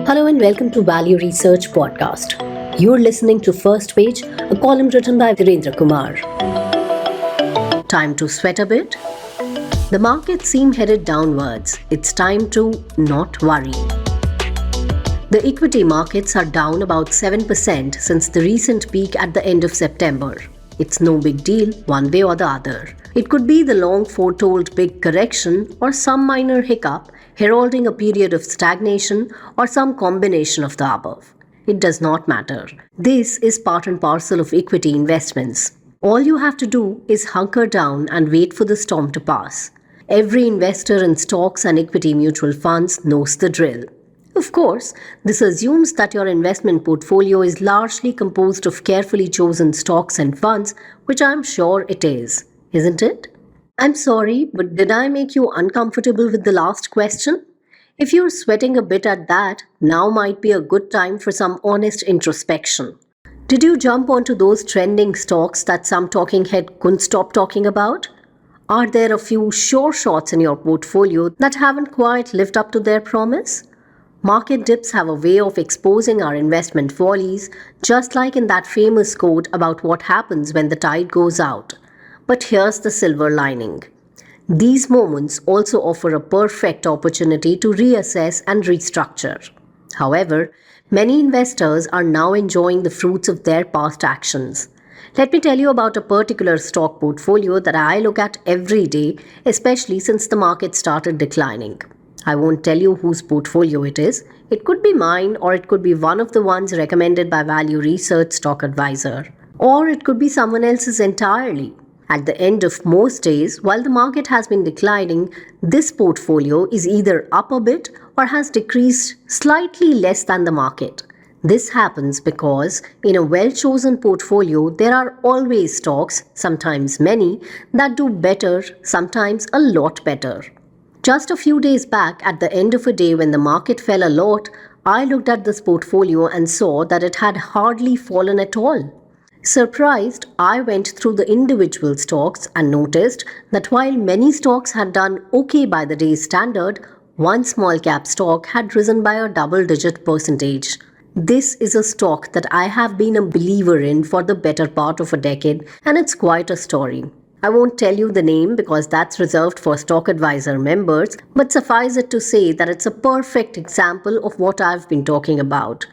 Hello and welcome to Value Research Podcast. You're listening to First Page, a column written by Virendra Kumar. Time to sweat a bit? The markets seem headed downwards. It's time to not worry. The equity markets are down about 7% since the recent peak at the end of September. It's no big deal one way or the other. It could be the long foretold big correction or some minor hiccup heralding a period of stagnation or some combination of the above. It does not matter. This is part and parcel of equity investments. All you have to do is hunker down and wait for the storm to pass. Every investor in stocks and equity mutual funds knows the drill. Of course, this assumes that your investment portfolio is largely composed of carefully chosen stocks and funds, which I'm sure it is, isn't it? I'm sorry, but did I make you uncomfortable with the last question? If you're sweating a bit at that, now might be a good time for some honest introspection. Did you jump onto those trending stocks that some talking head couldn't stop talking about? Are there a few sure shots in your portfolio that haven't quite lived up to their promise? Market dips have a way of exposing our investment follies, just like in that famous quote about what happens when the tide goes out. But here's the silver lining. These moments also offer a perfect opportunity to reassess and restructure. However, many investors are now enjoying the fruits of their past actions. Let me tell you about a particular stock portfolio that I look at every day, especially since the market started declining. I won't tell you whose portfolio it is. It could be mine, or it could be one of the ones recommended by Value Research Stock Advisor. Or it could be someone else's entirely. At the end of most days, while the market has been declining, this portfolio is either up a bit or has decreased slightly less than the market. This happens because in a well-chosen portfolio, there are always stocks, sometimes many, that do better, sometimes a lot better. Just a few days back, at the end of a day when the market fell a lot, I looked at this portfolio and saw that it had hardly fallen at all. Surprised, I went through the individual stocks and noticed that while many stocks had done okay by the day's standard, one small cap stock had risen by a double-digit percentage. This is a stock that I have been a believer in for the better part of a decade, and it's quite a story. I won't tell you the name because that's reserved for Stock Advisor members, but suffice it to say that it's a perfect example of what I've been talking about.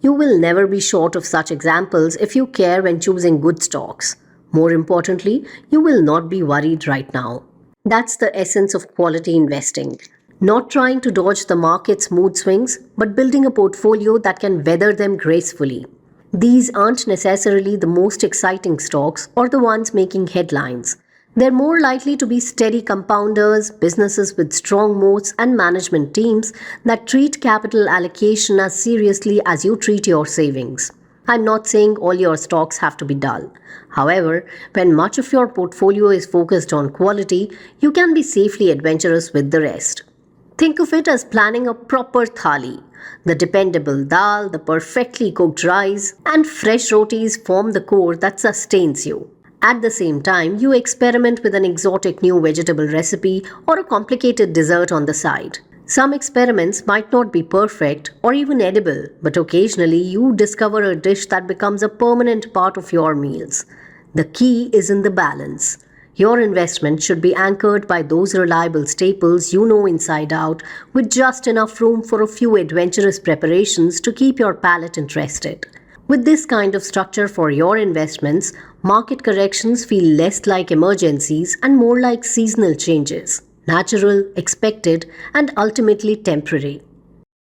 You will never be short of such examples if you care when choosing good stocks. More importantly, you will not be worried right now. That's the essence of quality investing. Not trying to dodge the market's mood swings, but building a portfolio that can weather them gracefully. These aren't necessarily the most exciting stocks or the ones making headlines. They're more likely to be steady compounders, businesses with strong moats, and management teams that treat capital allocation as seriously as you treat your savings. I'm not saying all your stocks have to be dull. However, when much of your portfolio is focused on quality, you can be safely adventurous with the rest. Think of it as planning a proper thali. The dependable dal, the perfectly cooked rice, and fresh rotis form the core that sustains you. At the same time, you experiment with an exotic new vegetable recipe or a complicated dessert on the side. Some experiments might not be perfect or even edible, but occasionally you discover a dish that becomes a permanent part of your meals. The key is in the balance. Your investment should be anchored by those reliable staples you know inside out, with just enough room for a few adventurous preparations to keep your palate interested. With this kind of structure for your investments, market corrections feel less like emergencies and more like seasonal changes, natural, expected, and ultimately temporary.